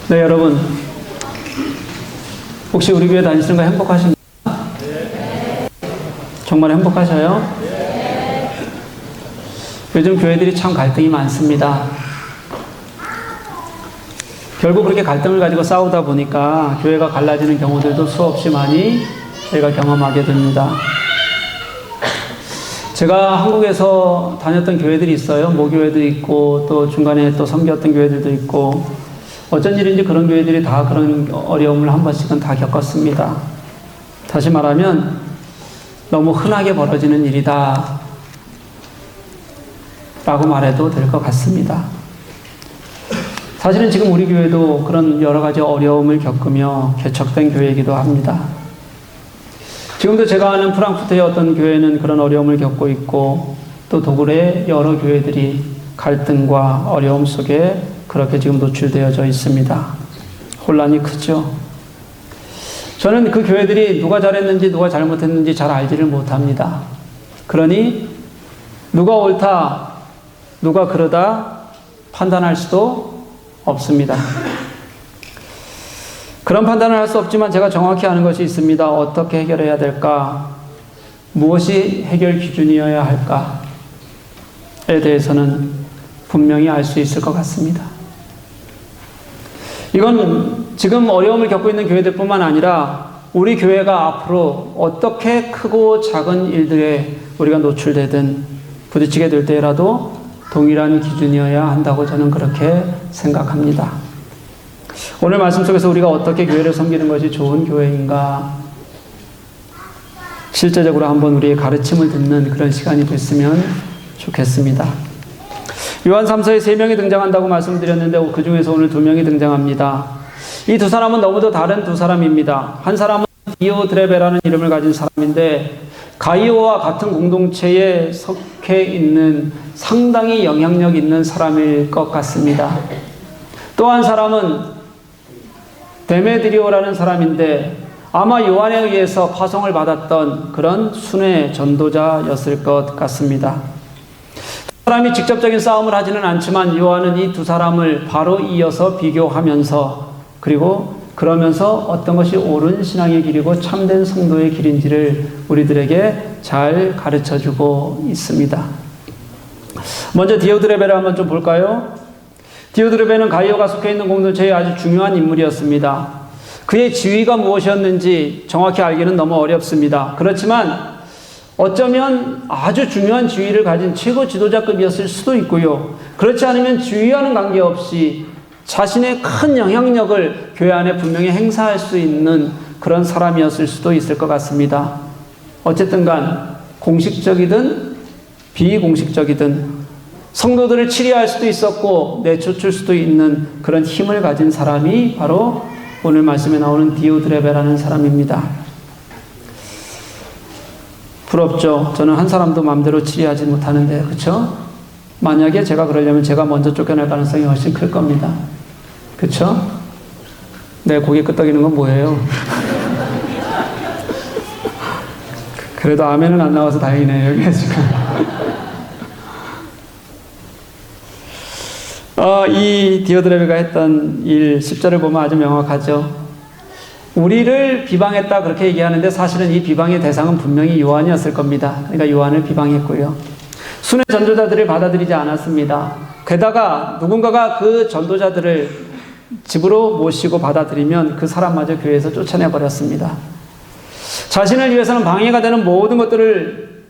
네, 여러분. 혹시 우리 교회 다니시는 거 행복하신가요? 정말 행복하셔요? 요즘 교회들이 참 갈등이 많습니다. 결국 그렇게 갈등을 가지고 싸우다 보니까 교회가 갈라지는 경우들도 수없이 많이 저희가 경험하게 됩니다. 제가 한국에서 다녔던 교회들이 있어요. 모교회도 있고 또 중간에 또 섬겼던 교회들도 있고 어쩐 일인지 그런 교회들이 다 그런 어려움을 한 번씩은 다 겪었습니다. 다시 말하면 너무 흔하게 벌어지는 일이다 라고 말해도 될 것 같습니다. 사실은 지금 우리 교회도 그런 여러 가지 어려움을 겪으며 개척된 교회이기도 합니다. 지금도 제가 아는 프랑크푸르트의 어떤 교회는 그런 어려움을 겪고 있고 또 도굴의 여러 교회들이 갈등과 어려움 속에 그렇게 지금 노출되어져 있습니다. 혼란이 크죠. 저는 그 교회들이 누가 잘했는지 누가 잘못했는지 잘 알지를 못합니다. 그러니 누가 옳다, 누가 그러다 판단할 수도 없습니다. 그런 판단을 할 수 없지만 제가 정확히 아는 것이 있습니다. 어떻게 해결해야 될까? 무엇이 해결 기준이어야 할까에 대해서는 분명히 알 수 있을 것 같습니다. 이건 지금 어려움을 겪고 있는 교회들뿐만 아니라 우리 교회가 앞으로 어떻게 크고 작은 일들에 우리가 노출되든 부딪히게 될 때라도 동일한 기준이어야 한다고 저는 그렇게 생각합니다. 오늘 말씀 속에서 우리가 어떻게 교회를 섬기는 것이 좋은 교회인가 실제적으로 한번 우리의 가르침을 듣는 그런 시간이 됐으면 좋겠습니다. 요한 3서에 3명이 등장한다고 말씀드렸는데 그 중에서 오늘 2명이 등장합니다. 이 두 사람은 너무도 다른 두 사람입니다. 한 사람은 디오드레베라는 이름을 가진 사람인데 가이오와 같은 공동체에 속해 있는 상당히 영향력 있는 사람일 것 같습니다. 또 한 사람은 데메드리오라는 사람인데 아마 요한에 의해서 파송을 받았던 그런 순회 전도자였을 것 같습니다. 두 사람이 직접적인 싸움을 하지는 않지만 요한은 이 두 사람을 바로 이어서 비교하면서 그리고 그러면서 어떤 것이 옳은 신앙의 길이고 참된 성도의 길인지를 우리들에게 잘 가르쳐주고 있습니다. 먼저 디오드레베를 한번 좀 볼까요? 디오드레베는 가이오가 속해 있는 공동체의 아주 중요한 인물이었습니다. 그의 지위가 무엇이었는지 정확히 알기는 너무 어렵습니다. 그렇지만 어쩌면 아주 중요한 지위를 가진 최고 지도자급이었을 수도 있고요. 그렇지 않으면 지위와는 관계없이 자신의 큰 영향력을 교회 안에 분명히 행사할 수 있는 그런 사람이었을 수도 있을 것 같습니다. 어쨌든 간 공식적이든 비공식적이든 성도들을 치리할 수도 있었고 내쫓을 수도 있는 그런 힘을 가진 사람이 바로 오늘 말씀에 나오는 디오드레베라는 사람입니다. 부럽죠. 저는 한 사람도 마음대로 치리하지 못하는데, 그렇죠? 만약에 제가 그러려면 제가 먼저 쫓겨날 가능성이 훨씬 클 겁니다. 그렇죠? 네, 고개 끄덕이는 건 뭐예요? 그래도 아멘은 안 나와서 다행이네요, 여기가 지금. 이 디오드레베가 했던 일 10절을 보면 아주 명확하죠. 우리를 비방했다 그렇게 얘기하는데 사실은 이 비방의 대상은 분명히 요한이었을 겁니다. 그러니까 요한을 비방했고요. 순회 전도자들을 받아들이지 않았습니다. 게다가 누군가가 그 전도자들을 집으로 모시고 받아들이면 그 사람마저 교회에서 쫓아내버렸습니다. 자신을 위해서는 방해가 되는 모든 것들을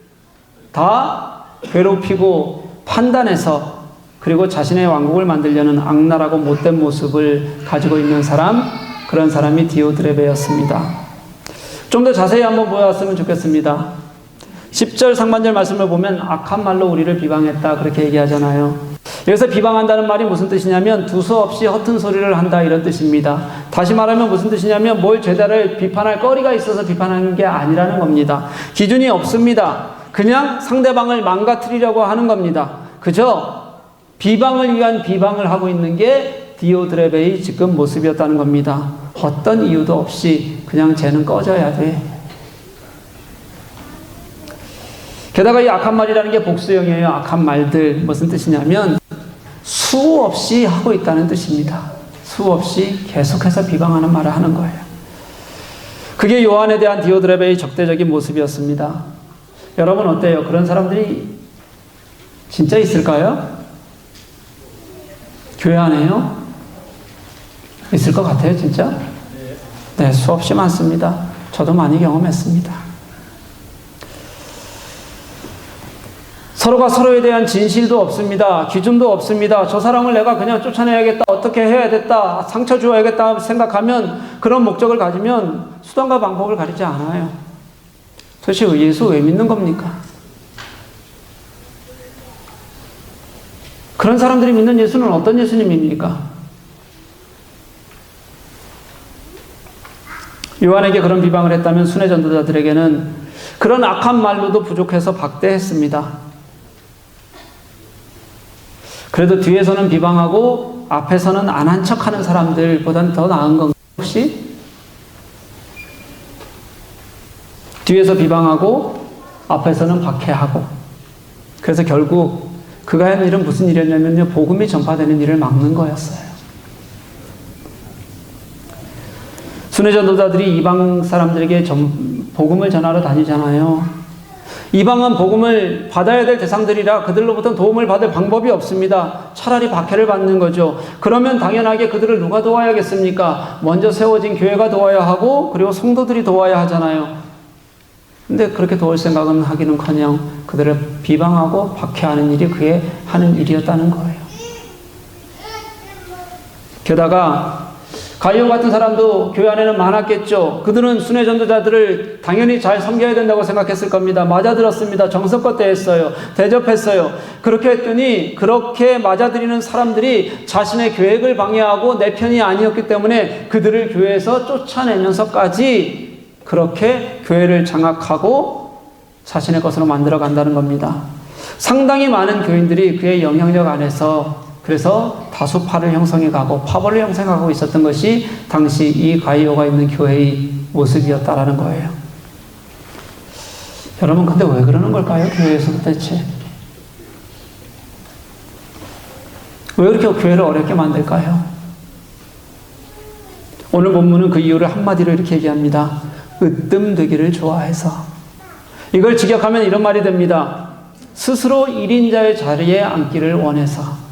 다 괴롭히고 판단해서 그리고 자신의 왕국을 만들려는 악랄하고 못된 모습을 가지고 있는 사람, 그런 사람이 디오드레베였습니다. 좀 더 자세히 한번 보았으면 좋겠습니다. 10절 상반절 말씀을 보면 악한 말로 우리를 비방했다 그렇게 얘기하잖아요. 여기서 비방한다는 말이 무슨 뜻이냐면 두서없이 허튼 소리를 한다 이런 뜻입니다. 다시 말하면 무슨 뜻이냐면 뭘 죄다를 비판할 거리가 있어서 비판하는 게 아니라는 겁니다. 기준이 없습니다. 그냥 상대방을 망가뜨리려고 하는 겁니다. 그죠? 비방을 위한 비방을 하고 있는 게 디오드레베의 지금 모습이었다는 겁니다. 어떤 이유도 없이 그냥 쟤는 꺼져야 돼. 게다가 이 악한 말이라는 게 복수형이에요. 악한 말들 무슨 뜻이냐면 수없이 하고 있다는 뜻입니다. 수없이 계속해서 비방하는 말을 하는 거예요. 그게 요한에 대한 디오드레베의 적대적인 모습이었습니다. 여러분 어때요? 그런 사람들이 진짜 있을까요? 교회 안에요? 있을 것 같아요, 진짜? 네, 수없이 많습니다. 저도 많이 경험했습니다. 서로가 서로에 대한 진실도 없습니다. 기준도 없습니다. 저 사람을 내가 그냥 쫓아내야겠다, 어떻게 해야겠다, 상처 주어야겠다 생각하면, 그런 목적을 가지면 수단과 방법을 가리지 않아요. 도대체 예수 왜 믿는 겁니까? 그런 사람들이 믿는 예수는 어떤 예수님입니까? 요한에게 그런 비방을 했다면 순회 전도자들에게는 그런 악한 말로도 부족해서 박대했습니다. 그래도 뒤에서는 비방하고 앞에서는 안 한 척하는 사람들보다는 더 나은 건가요, 혹시? 뒤에서 비방하고 앞에서는 박해하고, 그래서 결국 그가 한 일은 무슨 일이었냐면요, 복음이 전파되는 일을 막는 거였어요. 순회 전도자들이 이방 사람들에게 복음을 전하러 다니잖아요. 이방은 복음을 받아야 될 대상들이라 그들로부터 도움을 받을 방법이 없습니다. 차라리 박해를 받는 거죠. 그러면 당연하게 그들을 누가 도와야겠습니까? 먼저 세워진 교회가 도와야 하고, 그리고 성도들이 도와야 하잖아요. 근데 그렇게 도울 생각은 하기는커녕 그들을 비방하고 박해하는 일이 그의 하는 일이었다는 거예요. 게다가 가이오 같은 사람도 교회 안에는 많았겠죠. 그들은 순회 전도자들을 당연히 잘 섬겨야 된다고 생각했을 겁니다. 맞아들었습니다. 정성껏 대했어요. 대접했어요. 그렇게 했더니 그렇게 맞아들이는 사람들이 자신의 계획을 방해하고 내 편이 아니었기 때문에 그들을 교회에서 쫓아내면서까지 그렇게 교회를 장악하고 자신의 것으로 만들어 간다는 겁니다. 상당히 많은 교인들이 그의 영향력 안에서, 그래서 다수 파를 형성해 가고 파벌을 형성하고 있었던 것이 당시 이 가이오가 있는 교회의 모습이었다라는 거예요. 여러분, 근데 왜 그러는 걸까요? 교회에서 도대체 왜 그렇게 교회를 어렵게 만들까요? 오늘 본문은 그 이유를 한마디로 이렇게 얘기합니다. 으뜸되기를 좋아해서. 이걸 직역하면 이런 말이 됩니다. 스스로 1인자의 자리에 앉기를 원해서.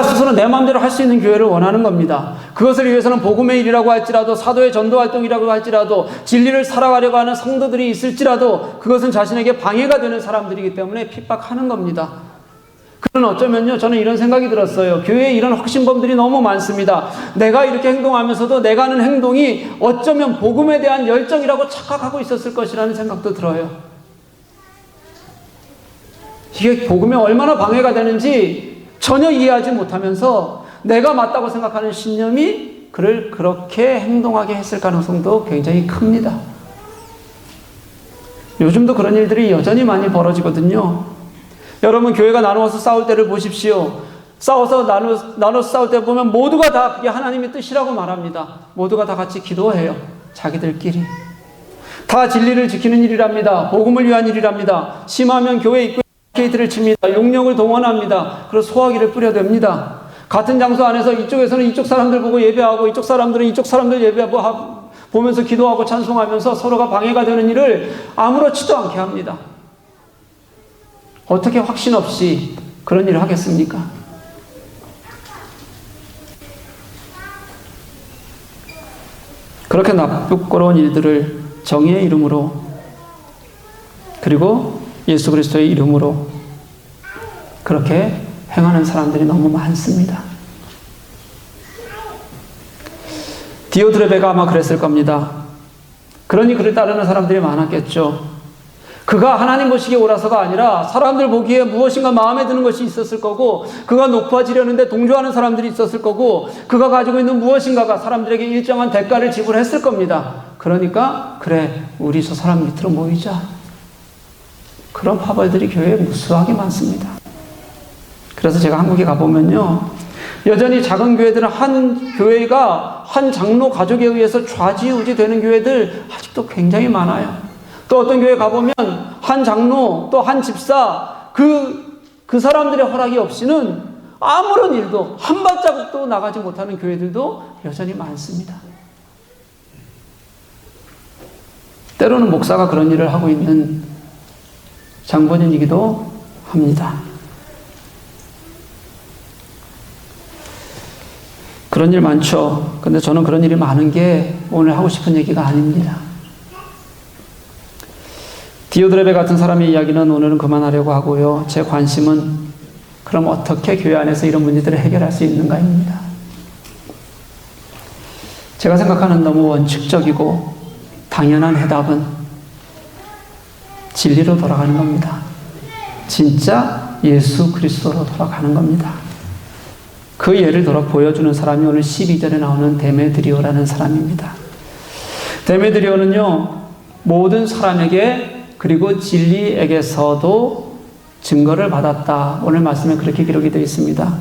스스로 내 마음대로 할 수 있는 교회를 원하는 겁니다. 그것을 위해서는 복음의 일이라고 할지라도, 사도의 전도활동이라고 할지라도, 진리를 살아가려고 하는 성도들이 있을지라도 그것은 자신에게 방해가 되는 사람들이기 때문에 핍박하는 겁니다. 그는 어쩌면요, 저는 이런 생각이 들었어요. 교회에 이런 확신범들이 너무 많습니다. 내가 이렇게 행동하면서도 내가 하는 행동이 어쩌면 복음에 대한 열정이라고 착각하고 있었을 것이라는 생각도 들어요. 이게 복음에 얼마나 방해가 되는지 전혀 이해하지 못하면서 내가 맞다고 생각하는 신념이 그를 그렇게 행동하게 했을 가능성도 굉장히 큽니다. 요즘도 그런 일들이 여전히 많이 벌어지거든요. 여러분, 교회가 나누어서 싸울 때를 보십시오. 싸워서 나눠서 싸울 때 보면 모두가 다 그게 하나님의 뜻이라고 말합니다. 모두가 다 같이 기도해요. 자기들끼리. 다 진리를 지키는 일이랍니다. 복음을 위한 일이랍니다. 심하면 교회 입구에 게이트를 칩니다. 용력을 동원합니다. 그리고 소화기를 뿌려댑니다. 같은 장소 안에서 이쪽에서는 이쪽 사람들 보고 예배하고, 이쪽 사람들은 이쪽 사람들 예배하고 보면서 기도하고 찬송하면서 서로가 방해가 되는 일을 아무렇지도 않게 합니다. 어떻게 확신 없이 그런 일을 하겠습니까? 그렇게 나쁘고로운 일들을 정의의 이름으로, 그리고 예수 그리스도의 이름으로 그렇게 행하는 사람들이 너무 많습니다. 디오드레베가 아마 그랬을 겁니다. 그러니 그를 따르는 사람들이 많았겠죠. 그가 하나님 보시기에 옳아서가 아니라 사람들 보기에 무엇인가 마음에 드는 것이 있었을 거고, 그가 높아지려는데 동조하는 사람들이 있었을 거고, 그가 가지고 있는 무엇인가가 사람들에게 일정한 대가를 지불했을 겁니다. 그러니까 그래, 우리 저 사람 밑으로 모이자. 그런 파벌들이 교회에 무수하게 많습니다. 그래서 제가 한국에 가보면요, 여전히 작은 교회들은 한 교회가 한 장로 가족에 의해서 좌지우지 되는 교회들 아직도 굉장히 많아요. 또 어떤 교회 가보면 한 장로, 또 한 집사, 그 사람들의 허락이 없이는 아무런 일도 한 발자국도 나가지 못하는 교회들도 여전히 많습니다. 때로는 목사가 그런 일을 하고 있는 장본인이기도 합니다. 그런 일 많죠. 근데 저는 그런 일이 많은 게 오늘 하고 싶은 얘기가 아닙니다. 디오드레베 같은 사람의 이야기는 오늘은 그만하려고 하고요. 제 관심은 그럼 어떻게 교회 안에서 이런 문제들을 해결할 수 있는가입니다. 제가 생각하는 너무 원칙적이고 당연한 해답은 진리로 돌아가는 겁니다. 진짜 예수 그리스도로 돌아가는 겁니다. 그 예를 들어 보여주는 사람이 오늘 12절에 나오는 데메드리오라는 사람입니다. 데메드리오는요, 모든 사람에게 그리고 진리에게서도 증거를 받았다. 오늘 말씀에 그렇게 기록이 되어 있습니다.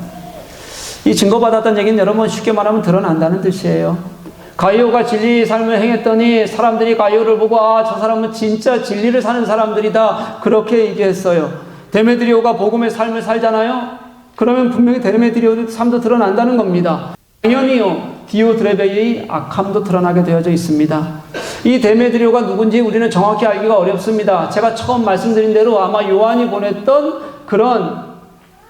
이 증거받았다는 얘기는 여러분 쉽게 말하면 드러난다는 뜻이에요. 가이오가 진리의 삶을 행했더니 사람들이 가이오를 보고 저 사람은 진짜 진리를 사는 사람들이다. 그렇게 얘기했어요. 데메드리오가 복음의 삶을 살잖아요. 그러면 분명히 데메드리오의 삶도 드러난다는 겁니다. 당연히요. 디오드레베의 악함도 드러나게 되어져 있습니다. 이 데메드리오가 누군지 우리는 정확히 알기가 어렵습니다. 제가 처음 말씀드린 대로 아마 요한이 보냈던 그런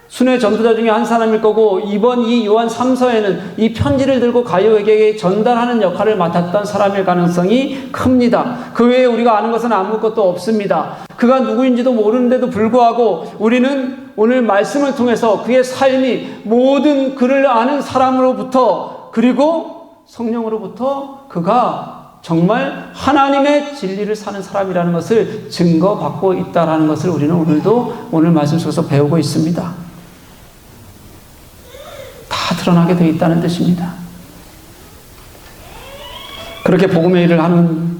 순회 전도자 중에 한 사람일 거고, 이번 이 요한 3서에는 이 편지를 들고 가이오에게 전달하는 역할을 맡았던 사람일 가능성이 큽니다. 그 외에 우리가 아는 것은 아무것도 없습니다. 그가 누구인지도 모르는데도 불구하고 우리는 오늘 말씀을 통해서 그의 삶이 모든 그를 아는 사람으로부터 그리고 성령으로부터 그가 정말 하나님의 진리를 사는 사람이라는 것을 증거받고 있다는 것을 우리는 오늘도 오늘 말씀 속에서 배우고 있습니다. 다 드러나게 되어 있다는 뜻입니다. 그렇게 복음의 일을 하는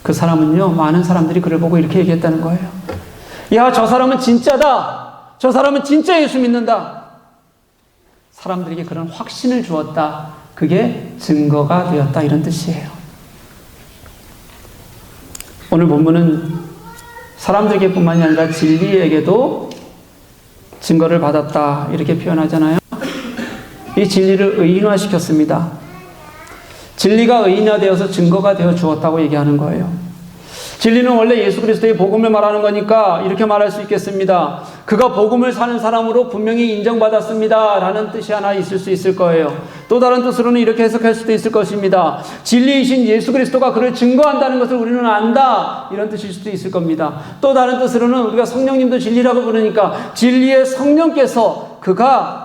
그 사람은요, 많은 사람들이 그를 보고 이렇게 얘기했다는 거예요. 야, 저 사람은 진짜다. 저 사람은 진짜 예수 믿는다. 사람들에게 그런 확신을 주었다. 그게 증거가 되었다. 이런 뜻이에요. 오늘 본문은 사람들에게 뿐만이 아니라 진리에게도 증거를 받았다. 이렇게 표현하잖아요. 이 진리를 의인화시켰습니다. 진리가 의인화되어서 증거가 되어 주었다고 얘기하는 거예요. 진리는 원래 예수 그리스도의 복음을 말하는 거니까 이렇게 말할 수 있겠습니다. 그가 복음을 사는 사람으로 분명히 인정받았습니다. 라는 뜻이 하나 있을 수 있을 거예요. 또 다른 뜻으로는 이렇게 해석할 수도 있을 것입니다. 진리이신 예수 그리스도가 그를 증거한다는 것을 우리는 안다. 이런 뜻일 수도 있을 겁니다. 또 다른 뜻으로는 우리가 성령님도 진리라고 부르니까 진리의 성령께서 그가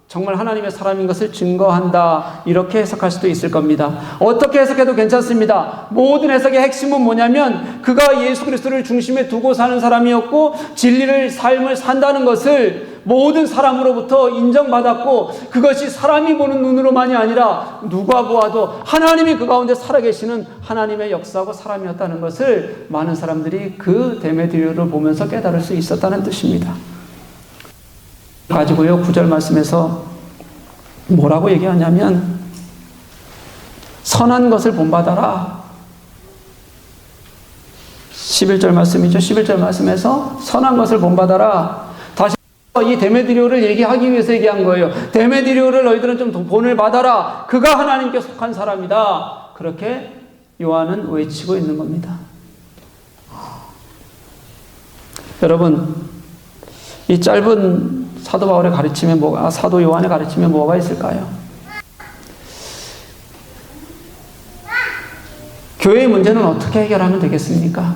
정말 하나님의 사람인 것을 증거한다. 이렇게 해석할 수도 있을 겁니다. 어떻게 해석해도 괜찮습니다. 모든 해석의 핵심은 뭐냐면 그가 예수 그리스도를 중심에 두고 사는 사람이었고 진리를 삶을 산다는 것을 모든 사람으로부터 인정받았고 그것이 사람이 보는 눈으로만이 아니라 누가 보아도 하나님이 그 가운데 살아계시는 하나님의 역사하고 사람이었다는 것을 많은 사람들이 그 데메드리오를 보면서 깨달을 수 있었다는 뜻입니다. 가지고요, 9절 말씀에서 뭐라고 얘기하냐면 선한 것을 본받아라. 11절 말씀이죠. 11절 말씀에서 선한 것을 본받아라. 다시 이 데메드리오를 얘기하기 위해서 얘기한 거예요. 데메드리오를 너희들은 좀 본을 받아라. 그가 하나님께 속한 사람이다. 그렇게 요한은 외치고 있는 겁니다. 여러분, 이 짧은 사도 바울의 가르침에 사도 요한의 가르침에 뭐가 있을까요? 교회의 문제는 어떻게 해결하면 되겠습니까?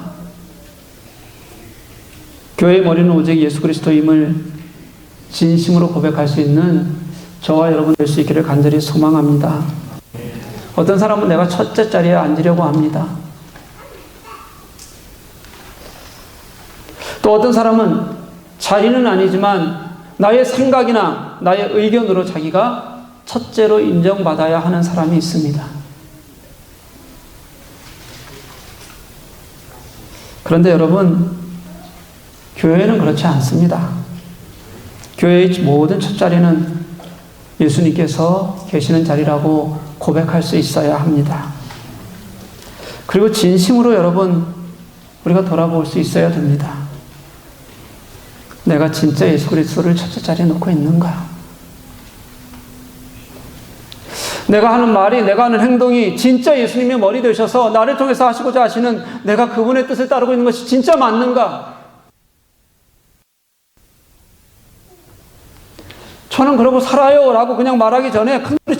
교회의 머리는 오직 예수 그리스도임을 진심으로 고백할 수 있는 저와 여러분 될 수 있기를 간절히 소망합니다. 어떤 사람은 내가 첫째 자리에 앉으려고 합니다. 또 어떤 사람은 자리는 아니지만 나의 생각이나 나의 의견으로 자기가 첫째로 인정받아야 하는 사람이 있습니다. 그런데 여러분, 교회는 그렇지 않습니다. 교회의 모든 첫 자리는 예수님께서 계시는 자리라고 고백할 수 있어야 합니다. 그리고 진심으로 여러분, 우리가 돌아볼 수 있어야 됩니다. 내가 진짜 예수 그리스도를 첫째 자리에 놓고 있는가? 내가 하는 말이, 내가 하는 행동이 진짜 예수님의 머리 되셔서 나를 통해서 하시고자 하시는 내가 그분의 뜻을 따르고 있는 것이 진짜 맞는가? 저는 그러고 살아요 라고 그냥 말하기 전에 큰 소리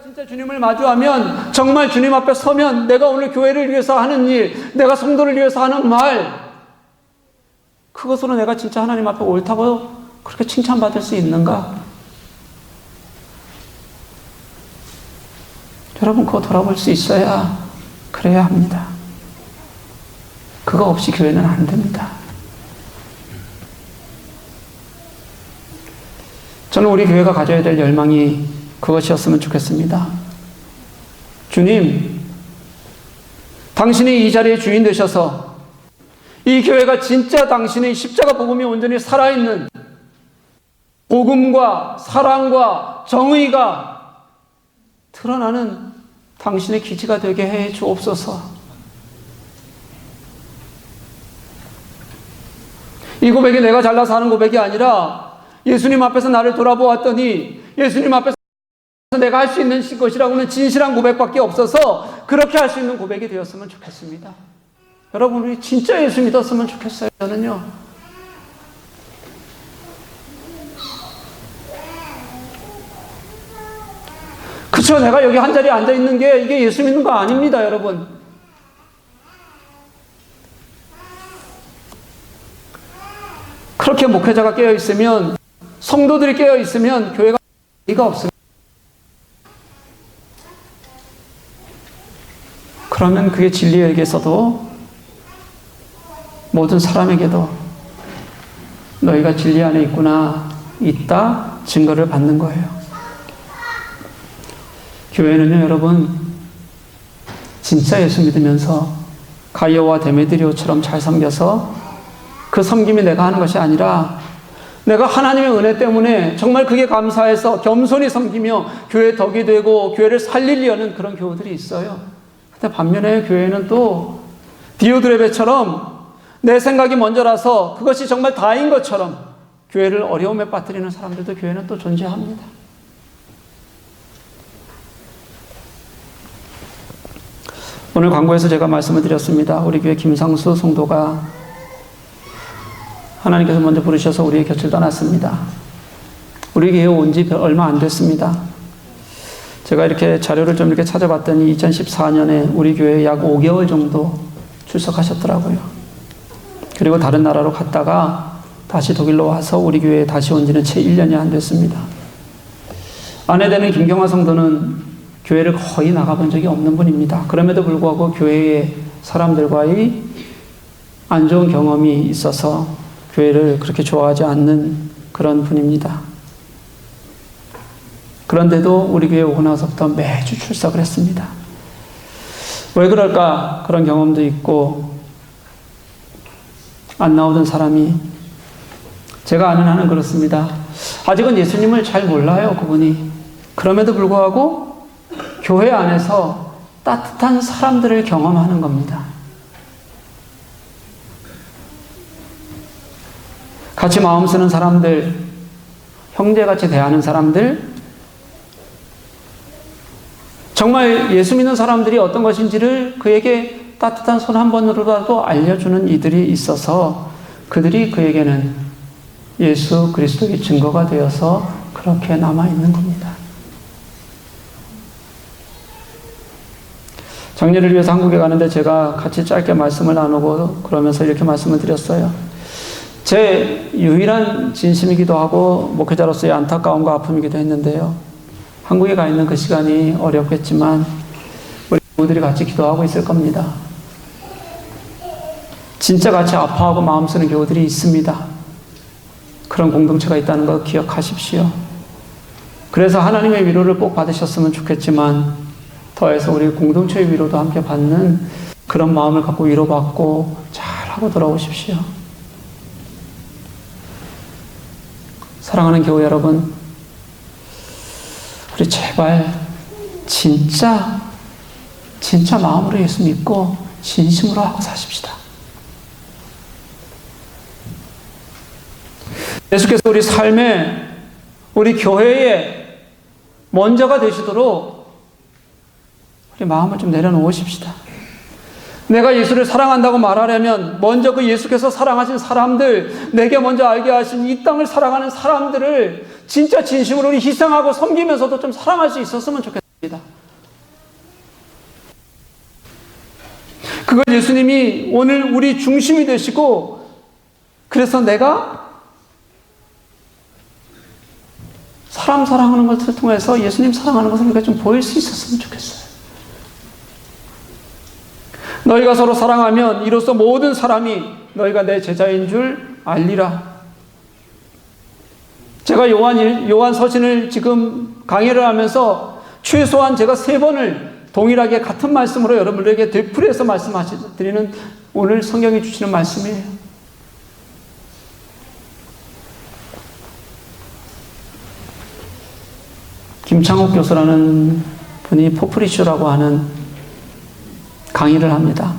진짜 주님을 마주하면, 정말 주님 앞에 서면 내가 오늘 교회를 위해서 하는 일, 내가 성도를 위해서 하는 말, 그것으로 내가 진짜 하나님 앞에 옳다고 그렇게 칭찬받을 수 있는가? 여러분, 그거 돌아볼 수 있어야 그래야 합니다. 그거 없이 교회는 안 됩니다. 저는 우리 교회가 가져야 될 열망이 그것이었으면 좋겠습니다. 주님, 당신이 이 자리의 주인 되셔서 이 교회가 진짜 당신의 십자가 복음이 온전히 살아있는 복음과 사랑과 정의가 드러나는 당신의 기지가 되게 해 주옵소서. 이 고백이 내가 잘나서 하는 고백이 아니라 예수님 앞에서 나를 돌아보았더니 예수님 앞에서 내가 할 수 있는 것이라고는 진실한 고백밖에 없어서 그렇게 할 수 있는 고백이 되었으면 좋겠습니다. 여러분, 우리 진짜 예수 믿었으면 좋겠어요. 저는요. 그쵸, 내가 여기 한 자리에 앉아 있는 게 이게 예수 믿는 거 아닙니다, 여러분. 그렇게 목회자가 깨어 있으면, 성도들이 깨어 있으면 교회가 의미가 없습니다. 그러면 그게 진리에게서도 모든 사람에게도 너희가 진리 안에 있다 증거를 받는 거예요. 교회는요, 여러분, 진짜 예수 믿으면서 가이오와 데메드리오처럼 잘 섬겨서 그 섬김이 내가 하는 것이 아니라 내가 하나님의 은혜 때문에 정말 그게 감사해서 겸손히 섬기며 교회 덕이 되고 교회를 살리려는 그런 교우들이 있어요. 근데 반면에 교회는 또 디오드레베처럼 내 생각이 먼저라서 그것이 정말 다인 것처럼 교회를 어려움에 빠뜨리는 사람들도 교회는 또 존재합니다. 오늘 광고에서 제가 말씀을 드렸습니다. 우리 교회 김상수 성도가 하나님께서 먼저 부르셔서 우리의 곁을 떠났습니다. 우리 교회에 온 지 얼마 안 됐습니다. 제가 이렇게 자료를 좀 이렇게 찾아봤더니 2014년에 우리 교회에 약 5개월 정도 출석하셨더라고요. 그리고 다른 나라로 갔다가 다시 독일로 와서 우리 교회에 다시 온 지는 채 1년이 안 됐습니다. 아내 되는 김경화 성도는 교회를 거의 나가본 적이 없는 분입니다. 그럼에도 불구하고 교회의 사람들과의 안 좋은 경험이 있어서 교회를 그렇게 좋아하지 않는 그런 분입니다. 그런데도 우리 교회에 오고 나서부터 매주 출석을 했습니다. 왜 그럴까? 그런 경험도 있고, 안 나오던 사람이, 제가 아는 한은 그렇습니다. 아직은 예수님을 잘 몰라요, 그분이. 그럼에도 불구하고 교회 안에서 따뜻한 사람들을 경험하는 겁니다. 같이 마음 쓰는 사람들, 형제같이 대하는 사람들, 정말 예수 믿는 사람들이 어떤 것인지를 그에게 따뜻한 손 한 번으로라도 알려주는 이들이 있어서 그들이 그에게는 예수 그리스도의 증거가 되어서 그렇게 남아있는 겁니다. 장례를 위해서 한국에 가는데 제가 같이 짧게 말씀을 나누고 그러면서 이렇게 말씀을 드렸어요. 제 유일한 진심이기도 하고 목회자로서의 안타까움과 아픔이기도 했는데요. 한국에 가 있는 그 시간이 어렵겠지만 우리 부부들이 같이 기도하고 있을 겁니다. 진짜 같이 아파하고 마음 쓰는 교우들이 있습니다. 그런 공동체가 있다는 거 기억하십시오. 그래서 하나님의 위로를 꼭 받으셨으면 좋겠지만 더해서 우리 공동체의 위로도 함께 받는 그런 마음을 갖고 위로받고 잘하고 돌아오십시오. 사랑하는 교우 여러분, 우리 제발 진짜 마음으로 예수 믿고 진심으로 하고 사십시다. 예수께서 우리 삶에, 우리 교회에 먼저가 되시도록 우리 마음을 좀 내려놓으십시다. 내가 예수를 사랑한다고 말하려면 먼저 그 예수께서 사랑하신 사람들, 내게 먼저 알게 하신 이 땅을 사랑하는 사람들을 진짜 진심으로 우리 희생하고 섬기면서도 좀 사랑할 수 있었으면 좋겠습니다. 그걸 예수님이 오늘 우리 중심이 되시고, 그래서 내가 사람 사랑하는 것을 통해서 예수님 사랑하는 것을 우리가 좀 보일 수 있었으면 좋겠어요. 너희가 서로 사랑하면 이로써 모든 사람이 너희가 내 제자인 줄 알리라. 제가 요한 서신을 지금 강의를 하면서 최소한 제가 3번을 동일하게 같은 말씀으로 여러분들에게 되풀이해서 말씀드리는 오늘 성경이 주시는 말씀이에요. 김창옥 교수라는 분이 포프리쇼라고 하는 강의를 합니다.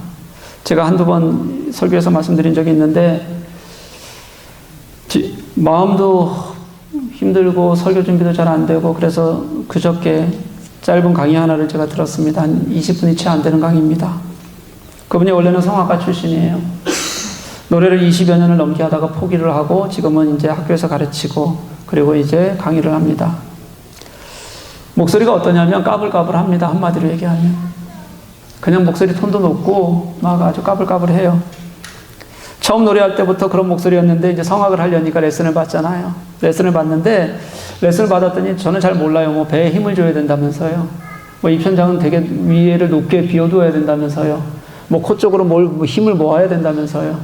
제가 한두 번 설교에서 말씀드린 적이 있는데, 마음도 힘들고 설교 준비도 잘 안 되고, 그래서 그저께 짧은 강의 하나를 제가 들었습니다. 한 20분이 채 안 되는 강의입니다. 그분이 원래는 성악가 출신이에요. 노래를 20여 년을 넘게 하다가 포기를 하고 지금은 이제 학교에서 가르치고, 그리고 이제 강의를 합니다. 목소리가 어떠냐면 까불까불합니다. 한마디로 얘기하면 그냥 목소리 톤도 높고 막 아주 까불까불해요. 처음 노래할 때부터 그런 목소리였는데 이제 성악을 하려니까 레슨을 받잖아요. 레슨을 받는데, 레슨을 받았더니 저는 잘 몰라요. 뭐 배에 힘을 줘야 된다면서요. 뭐 입천장은 되게 위에를 높게 비워두어야 된다면서요. 뭐 코 쪽으로 뭐 힘을 모아야 된다면서요.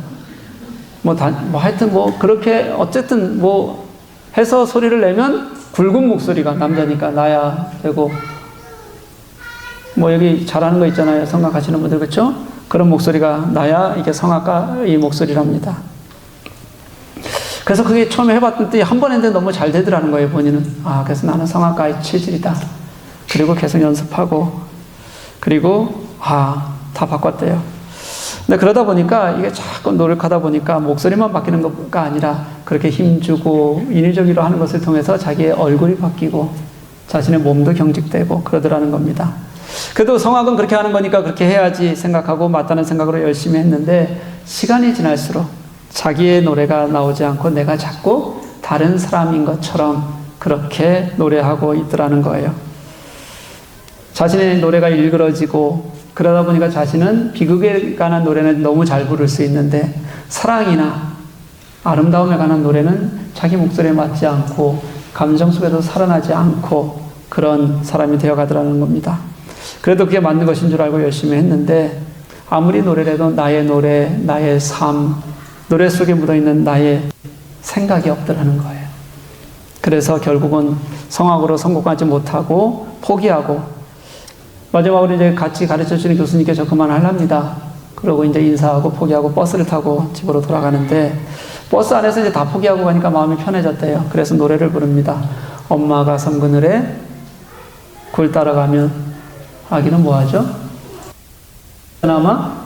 뭐 하여튼 뭐 그렇게 어쨌든 뭐 해서 소리를 내면 굵은 목소리가 남자니까 나야 되고, 뭐 여기 잘하는 거 있잖아요. 성악 하시는 분들, 그렇죠? 그런 목소리가 나야 이게 성악가의 목소리랍니다. 그래서 그게 처음에 해봤더니 한 번 했는데 너무 잘 되더라는 거예요, 본인은. 아, 그래서 나는 성악가의 체질이다. 그리고 계속 연습하고, 그리고 다 바꿨대요. 근데 그러다 보니까 이게 자꾸 노력하다 보니까 목소리만 바뀌는 것가 아니라 그렇게 힘주고 인위적으로 하는 것을 통해서 자기의 얼굴이 바뀌고 자신의 몸도 경직되고 그러더라는 겁니다. 그래도 성악은 그렇게 하는 거니까 그렇게 해야지 생각하고 맞다는 생각으로 열심히 했는데, 시간이 지날수록 자기의 노래가 나오지 않고 내가 자꾸 다른 사람인 것처럼 그렇게 노래하고 있더라는 거예요. 자신의 노래가 일그러지고, 그러다 보니까 자신은 비극에 관한 노래는 너무 잘 부를 수 있는데 사랑이나 아름다움에 관한 노래는 자기 목소리에 맞지 않고 감정 속에도 살아나지 않고 그런 사람이 되어가더라는 겁니다. 그래도 그게 맞는 것인 줄 알고 열심히 했는데, 아무리 노래를 해도 나의 노래, 나의 삶, 노래 속에 묻어있는 나의 생각이 없더라는 거예요. 그래서 결국은 성악으로 성공하지 못하고 포기하고, 마지막으로 이제 같이 가르쳐 주는 교수님께 저 그만하랍니다. 그러고 이제 인사하고 포기하고 버스를 타고 집으로 돌아가는데, 버스 안에서 이제 다 포기하고 가니까 마음이 편해졌대요. 그래서 노래를 부릅니다. 엄마가 섬 그늘에 굴 따라가면 아기는 뭐하죠? 그나마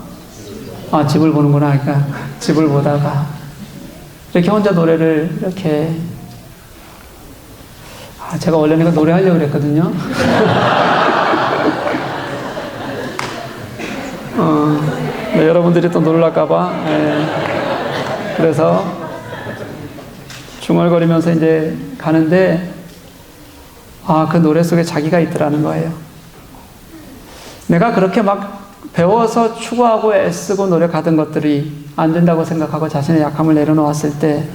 집을 보는구나. 그러니까 집을 보다가 이렇게 혼자 노래를 이렇게, 제가 원래는 노래하려고 그랬거든요. 네, 여러분들이 또 놀랄까봐. 그래서 중얼거리면서 이제 가는데, 그 노래 속에 자기가 있더라는 거예요. 내가 그렇게 막 배워서 추구하고 애쓰고 노력하던 것들이 안 된다고 생각하고 자신의 약함을 내려놓았을 때,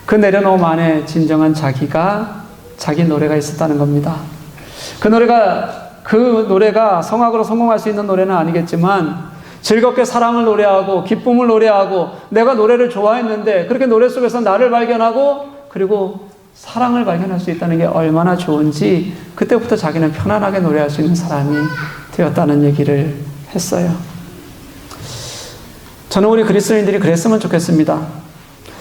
그 내려놓음 안에 진정한 자기 노래가 있었다는 겁니다. 그 노래가 성악으로 성공할 수 있는 노래는 아니겠지만, 즐겁게 사랑을 노래하고 기쁨을 노래하고 내가 노래를 좋아했는데 그렇게 노래 속에서 나를 발견하고 그리고 사랑을 발견할 수 있다는 게 얼마나 좋은지, 그때부터 자기는 편안하게 노래할 수 있는 사람이 되었다는 얘기를 했어요. 저는 우리 그리스도인들이 그랬으면 좋겠습니다.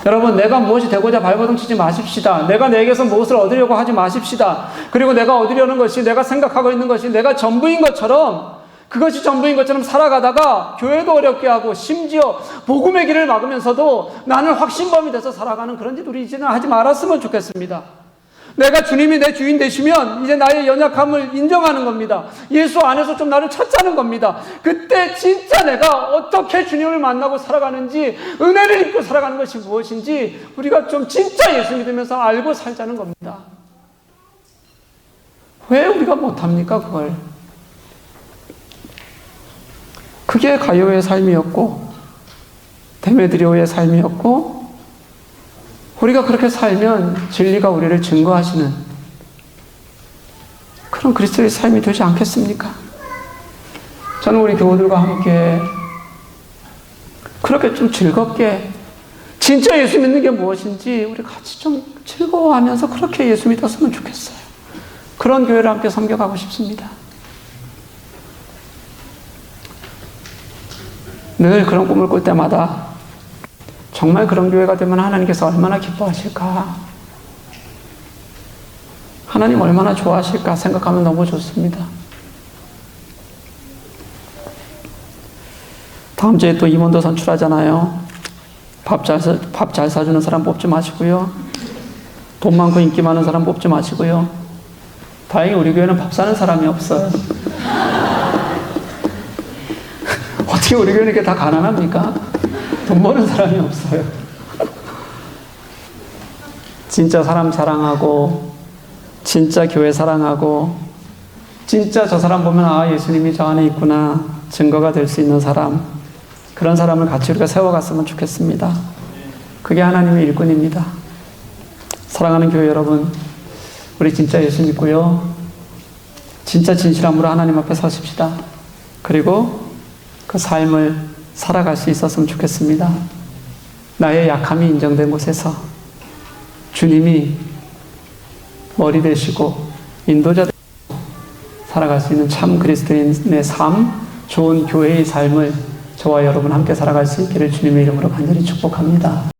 여러분, 내가 무엇이 되고자 발버둥 치지 마십시다. 내가 내게서 무엇을 얻으려고 하지 마십시다. 그리고 내가 얻으려는 것이, 내가 생각하고 있는 것이 내가 전부인 것처럼 그것이 전부인 것처럼 살아가다가 교회도 어렵게 하고 심지어 복음의 길을 막으면서도 나는 확신범이 돼서 살아가는 그런 짓 우리 이제는 하지 말았으면 좋겠습니다. 내가 주님이 내 주인 되시면 이제 나의 연약함을 인정하는 겁니다. 예수 안에서 좀 나를 찾자는 겁니다. 그때 진짜 내가 어떻게 주님을 만나고 살아가는지, 은혜를 입고 살아가는 것이 무엇인지 우리가 좀 진짜 예수 믿으면서 알고 살자는 겁니다. 왜 우리가 못합니까, 그걸? 그게 가요의 삶이었고 데메드리오의 삶이었고, 우리가 그렇게 살면 진리가 우리를 증거하시는 그런 그리스도의 삶이 되지 않겠습니까? 저는 우리 교우들과 함께 그렇게 좀 즐겁게 진짜 예수 믿는 게 무엇인지 우리 같이 좀 즐거워하면서 그렇게 예수 믿었으면 좋겠어요. 그런 교회를 함께 섬겨가고 싶습니다. 늘 그런 꿈을 꿀 때마다 정말 그런 교회가 되면 하나님께서 얼마나 기뻐하실까, 하나님 얼마나 좋아하실까 생각하면 너무 좋습니다. 다음 주에 또 임원도 선출하잖아요. 밥 잘 사주는 사람 뽑지 마시고요. 돈 많고 인기 많은 사람 뽑지 마시고요. 다행히 우리 교회는 밥 사는 사람이 없어요. 어떻게 우리 교회는 이렇게 다 가난합니까? 돈 버는 사람이 없어요. 진짜 사람 사랑하고, 진짜 교회 사랑하고, 진짜 저 사람 보면 아, 예수님이 저 안에 있구나 증거가 될 수 있는 사람, 그런 사람을 같이 우리가 세워갔으면 좋겠습니다. 그게 하나님의 일꾼입니다. 사랑하는 교회 여러분, 우리 진짜 예수 믿고요, 진짜 진실함으로 하나님 앞에 서십시다. 그리고 그 삶을 살아갈 수 있었으면 좋겠습니다. 나의 약함이 인정된 곳에서 주님이 머리 되시고 인도자 되시고 살아갈 수 있는 참 그리스도인의 삶, 좋은 교회의 삶을 저와 여러분 함께 살아갈 수 있기를 주님의 이름으로 간절히 축복합니다.